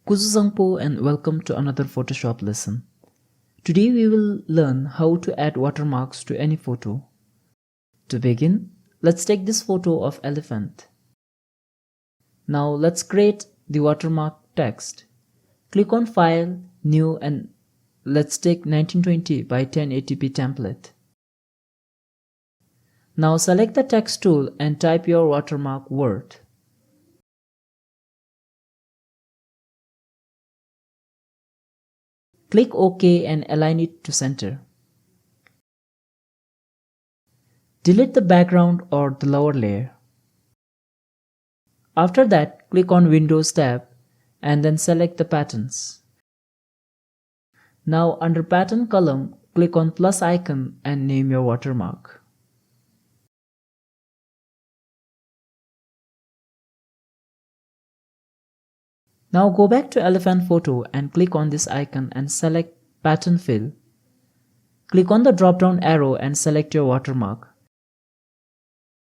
Kuzuzangpo and welcome to another Photoshop lesson. Today we will learn how to add watermarks to any photo. To begin, let's take this photo of elephant. Now let's create the watermark text. Click on File, New and let's take 1920 by 1080p template. Now select the text tool and type your watermark word. Click OK and align it to center. Delete the background or the lower layer. After that, click on Windows tab and then select the patterns. Now under pattern column, click on plus icon and name your watermark. Now go back to elephant photo and click on this icon and select pattern fill. Click on the drop down arrow and select your watermark.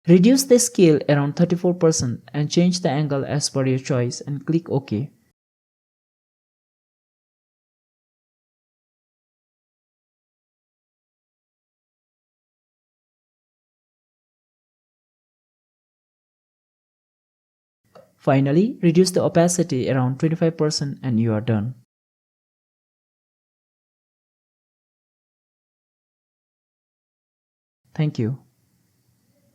Reduce the scale around 34% and change the angle as per your choice and click OK. Finally, reduce the opacity around 25% and you are done. Thank you.